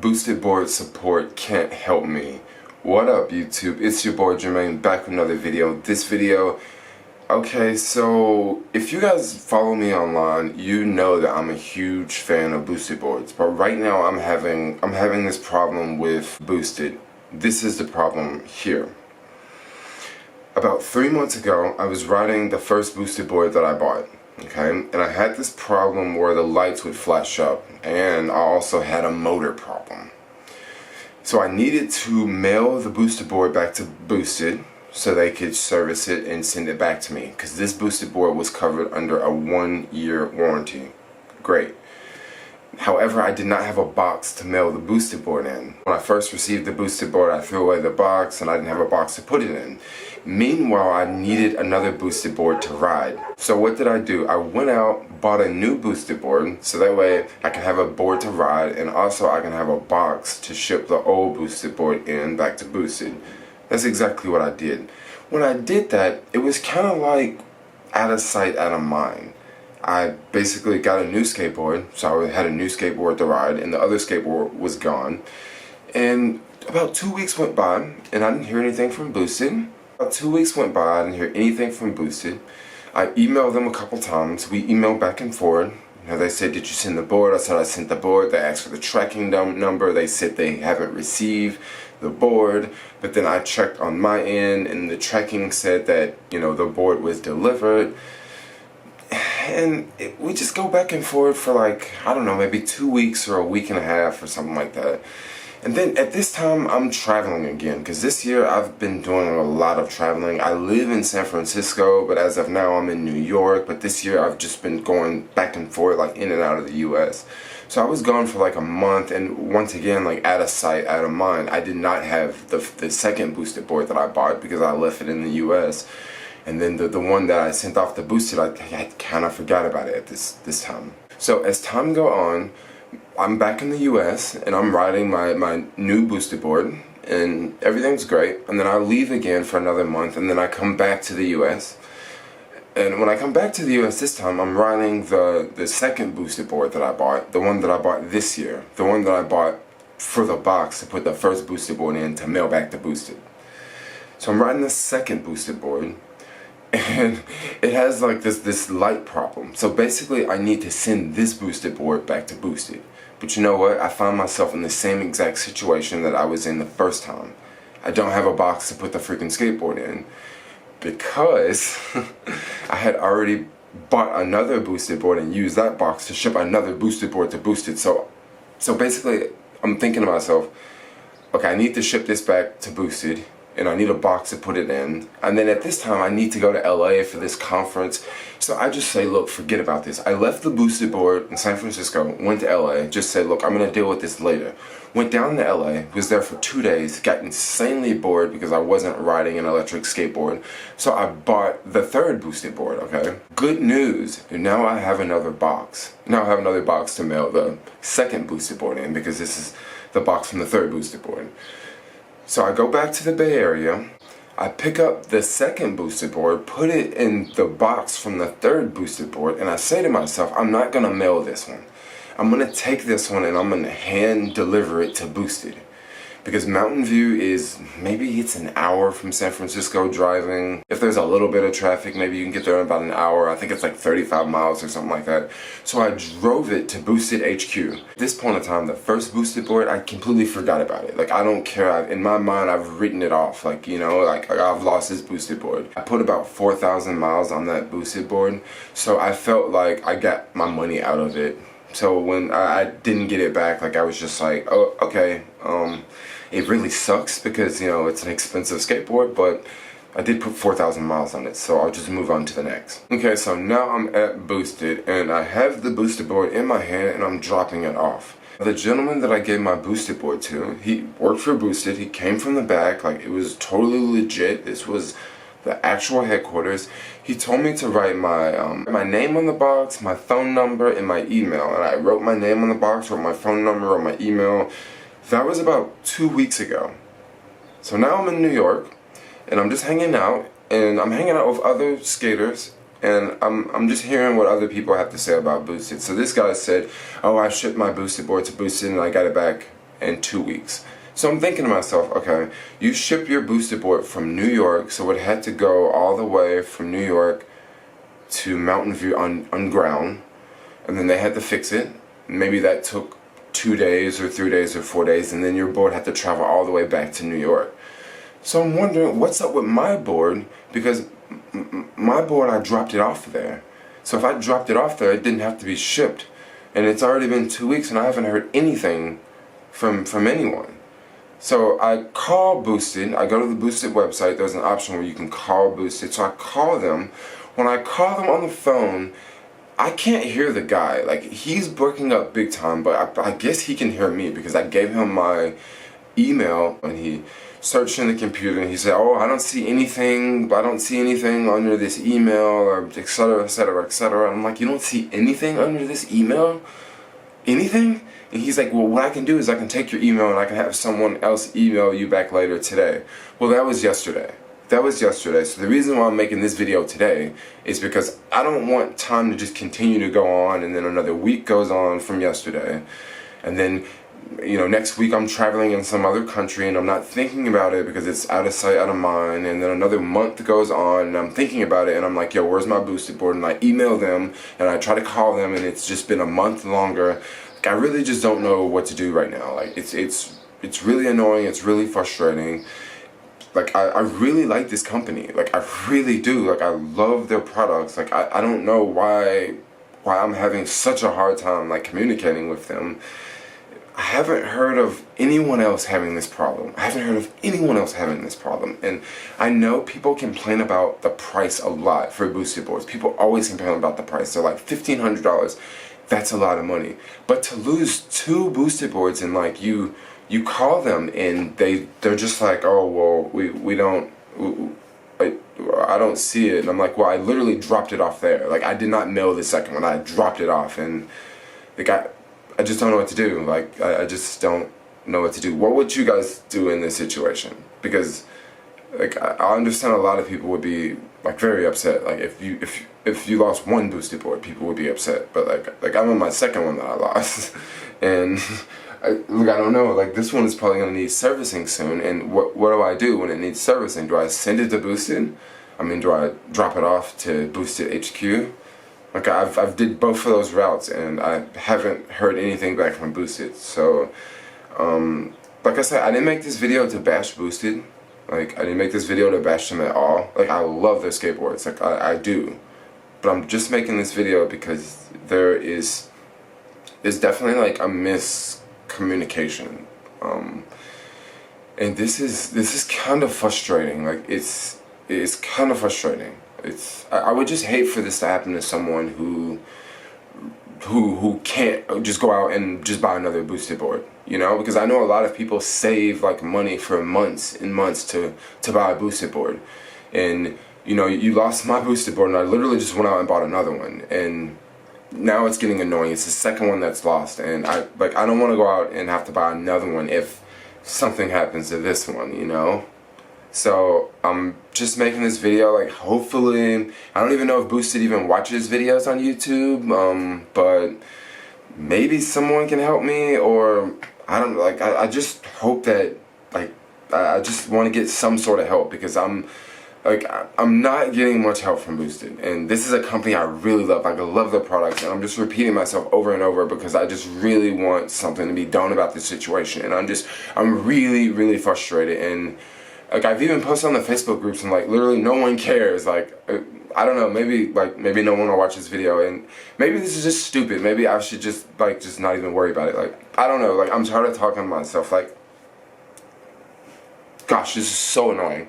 Boosted board support can't help me. What up, YouTube? It's your boy Jermaine back with another video. This video, okay, so if you guys follow me online, you know that I'm a huge fan of boosted boards. But right now I'm having this problem with boosted. This is the problem here. About 3 months ago, I was riding the first boosted board that I bought. Okay, and I had this problem where the lights would flash up, and I also had a motor problem. So I needed to mail the boosted board back to Boosted so they could service it and send it back to me, because this boosted board was covered under a 1-year warranty. Great. However, I did not have a box to mail the boosted board in. When I first received the boosted board, I threw away the box and I didn't have a box to put it in. Meanwhile, I needed another boosted board to ride. So what did I do? I went out, bought a new boosted board, so that way I can have a board to ride, and also I can have a box to ship the old boosted board in back to Boosted. That's exactly what I did. When I did that, it was kind of like out of sight, out of mind. I basically got a new skateboard, so I had a new skateboard to ride, and the other skateboard was gone. And about 2 weeks went by, and I didn't hear anything from Boosted. About 2 weeks went by, I didn't hear anything from Boosted. I emailed them a couple times. We emailed back and forth. You know, they said, "Did you send the board?" I said, "I sent the board." They asked for the tracking number. They said they haven't received the board. But then I checked on my end, and the tracking said that, you know, the board was delivered. And we just go back and forth for like, I don't know, maybe 2 weeks or a week and a half or something like that. And then at this time, I'm traveling again, because this year I've been doing a lot of traveling. I live in San Francisco, but as of now I'm in New York. But this year I've just been going back and forth, like in and out of the US. So I was gone for like a month, and once again, like out of sight, out of mind. I did not have the second boosted board that I bought because I left it in the US. And then the one that I sent off to Boosted, I kind of forgot about it at this time. So as time go on, I'm back in the US and I'm riding my new boosted board, and everything's great. And then I leave again for another month, and then I come back to the US. And when I come back to the US this time, I'm riding the second boosted board that I bought, the one that I bought this year, the one that I bought for the box to put the first boosted board in to mail back to Boosted. So I'm riding the second boosted board, and it has like this light problem. So basically I need to send this boosted board back to Boosted. But you know what? I found myself in the same exact situation that I was in the first time. I don't have a box to put the freaking skateboard in because I had already bought another boosted board and used that box to ship another boosted board to Boosted. So basically I'm thinking to myself, okay, I need to ship this back to Boosted, and I need a box to put it in. And then at this time I need to go to LA for this conference. So I just say, look, forget about this. I left the boosted board in San Francisco, went to LA, just said, look, I'm gonna deal with this later. Went down to LA, was there for 2 days, got insanely bored because I wasn't riding an electric skateboard. So I bought the third boosted board, okay? Good news, now I have another box. Now I have another box to mail the second boosted board in, because this is the box from the third boosted board. So I go back to the Bay Area, I pick up the second boosted board, put it in the box from the third boosted board, and I say to myself, I'm not going to mail this one. I'm going to take this one and I'm going to hand deliver it to Boosted. Because Mountain View is, maybe it's an hour from San Francisco driving. If there's a little bit of traffic, maybe you can get there in about an hour. I think it's like 35 miles or something like that. So I drove it to Boosted HQ. At this point in time, the first boosted board, I completely forgot about it. Like, I don't care. In my mind, I've written it off. Like, you know, like I've lost this boosted board. I put about 4,000 miles on that boosted board. So I felt like I got my money out of it. So when I didn't get it back, like I was just like, oh, okay, it really sucks because, you know, it's an expensive skateboard, but I did put 4,000 miles on it, so I'll just move on to the next. Okay, so now I'm at Boosted, and I have the boosted board in my hand, and I'm dropping it off. The gentleman that I gave my boosted board to, he worked for Boosted, he came from the back, like it was totally legit. This was the actual headquarters. He told me to write my name on the box, my phone number, and my email. And I wrote my name on the box, wrote my phone number, wrote my email. That was about 2 weeks ago. So now I'm in New York, and I'm just hanging out, and I'm hanging out with other skaters, and I'm just hearing what other people have to say about Boosted. So this guy said, oh, I shipped my boosted board to Boosted, and I got it back in 2 weeks. So I'm thinking to myself, okay, you ship your boosted board from New York, so it had to go all the way from New York to Mountain View on ground, and then they had to fix it. Maybe that took 2 days or 3 days or 4 days, and then your board had to travel all the way back to New York. So I'm wondering what's up with my board, because my board, I dropped it off there. So if I dropped it off there, it didn't have to be shipped, and it's already been 2 weeks and I haven't heard anything from anyone. So I call Boosted. I go to the Boosted website. There's an option where you can call Boosted. So I call them. When I call them on the phone, I can't hear the guy. Like, he's breaking up big time, but I guess he can hear me because I gave him my email and he searched in the computer and he said, oh, I don't see anything under this email, or etc, etc, etc. I'm like, you don't see anything under this email? Anything? And he's like, well, what I can do is I can take your email and I can have someone else email you back later today. Well, that was yesterday. That was yesterday. So the reason why I'm making this video today is because I don't want time to just continue to go on, and then another week goes on from yesterday, and then, you know, next week I'm traveling in some other country and I'm not thinking about it because it's out of sight, out of mind, and then another month goes on and I'm thinking about it and I'm like, yo, where's my boosted board? And I email them and I try to call them and it's just been a month longer. Like, I really just don't know what to do right now. Like, it's really annoying, it's really frustrating. Like, I really like this company. Like, I really do. Like, I love their products. Like, I don't know why I'm having such a hard time, like, communicating with them. I haven't heard of anyone else having this problem. And I know people complain about the price a lot for boosted boards. People always complain about the price. They're like, $1,500. That's a lot of money. But to lose 2 boosted boards and, like, you call them and they're just like, oh, well, we don't, I don't see it. And I'm like, well, I literally dropped it off there. Like, I did not mail the second one. I dropped it off, and the guy, I just don't know what to do. Like, I just don't know what to do. What would you guys do in this situation? Because, like, I understand a lot of people would be, like, very upset. Like, if you lost 1 boosted board, people would be upset. But like I'm on my second one that I lost, and look, I don't know. Like, this one is probably gonna need servicing soon. And what do I do when it needs servicing? Do I send it to Boosted? I mean, do I drop it off to Boosted HQ? Like, I've did both of those routes and I haven't heard anything back from Boosted. So, like I said, I didn't make this video to bash Boosted. Like, I didn't make this video to bash them at all. Like, I love their skateboards. Like, I do. But I'm just making this video because there's definitely, like, a miscommunication. And this is kind of frustrating. Like, it's kind of frustrating. I would just hate for this to happen to someone who can't just go out and just buy another boosted board, you know? Because I know a lot of people save, like, money for months and months to buy a boosted board. And, you know, you lost my boosted board and I literally just went out and bought another one, and now it's getting annoying. It's the second one that's lost, and I don't want to go out and have to buy another one if something happens to this one, you know? So I'm just making this video, like, hopefully, I don't even know if Boosted even watches videos on YouTube, but maybe someone can help me, or I don't, like, I just hope that, like, I just want to get some sort of help, because I'm not getting much help from Boosted, and this is a company I really love. Like, I love their products, and I'm just repeating myself over and over because I just really want something to be done about this situation, and I'm really, really frustrated. And, like, I've even posted on the Facebook groups, and, like, literally no one cares. Like, I don't know, maybe no one will watch this video, and maybe this is just stupid. Maybe I should just not even worry about it. Like, I don't know, like, I'm tired of talking to myself. Like, gosh, this is so annoying.